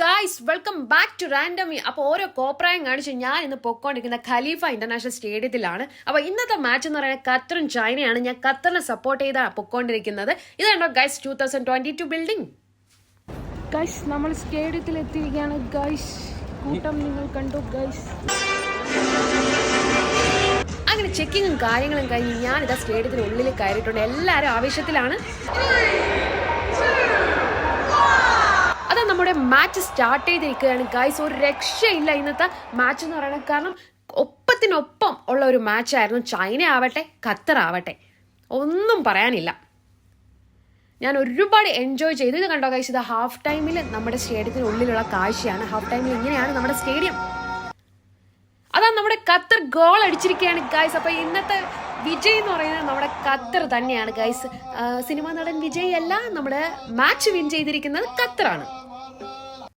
Guys welcome back to റാൻഡമി. അപ്പോൾ ഓരോ കോപ്രായം കാണിച്ച് ഞാൻ ഇന്ന് പൊക്കോണ്ടിരിക്കുന്ന ഖലീഫ ഇന്റർനാഷണൽ സ്റ്റേഡിയത്തിലാണ്. അപ്പോൾ ഇന്നത്തെ മാച്ച് എന്ന് പറയുന്നത് ഖത്തറും ചൈനയാണ്. ഞാൻ ഖത്തറിനെ സപ്പോർട്ട് ചെയ്താണ് പൊക്കോണ്ടിരിക്കുന്നത്. ഇതാണോ ഗൈസ് 2022 ബിൽഡിംഗ്. ഗൈസ് നമ്മൾ സ്റ്റേഡിയത്തിൽ എത്തിയിരിക്കുകയാണ്. ഗൈസ് കൂട്ടം നിങ്ങൾ കണ്ടു ഗൈസ്. അങ്ങനെ ചെക്കിങ്ങും കാര്യങ്ങളും കഴിഞ്ഞ് ഞാനിതാ സ്റ്റേഡിയത്തിനുള്ളിൽ കയറിയിട്ടുണ്ട്. എല്ലാവരും ആവേശത്തിലാണ്. അതാ നമ്മുടെ മാച്ച് സ്റ്റാർട്ട് ചെയ്തിരിക്കുകയാണ് ഗൈസ്. ഒരു രക്ഷയില്ല ഇന്നത്തെ മാച്ച് എന്ന് പറയുന്നത്. കാരണം ഒപ്പത്തിനൊപ്പം ഉള്ള ഒരു മാച്ചായിരുന്നു. ചൈന ആവട്ടെ ഖത്തർ ആവട്ടെ ഒന്നും പറയാനില്ല. ഞാൻ ഒരുപാട് എൻജോയ് ചെയ്തു. ഇത് കണ്ടോ ഗൈസ്, ഇത് ഹാഫ് ടൈമിൽ നമ്മുടെ സ്റ്റേഡിയത്തിനുള്ളിലുള്ള കാഴ്ചയാണ്. ഹാഫ് ടൈമിൽ ഇങ്ങനെയാണ് നമ്മുടെ സ്റ്റേഡിയം. അതാ നമ്മുടെ ഖത്തർ ഗോൾ അടിച്ചിരിക്കുകയാണ് ഗൈസ്. അപ്പോൾ ഇന്നത്തെ വിജയ് എന്ന് പറയുന്നത് നമ്മുടെ ഖത്തർ തന്നെയാണ് ഗൈസ്. സിനിമാ നടൻ വിജയ് അല്ല, നമ്മുടെ മാച്ച് വിൻ ചെയ്തിരിക്കുന്നത് ഖത്തറാണ്.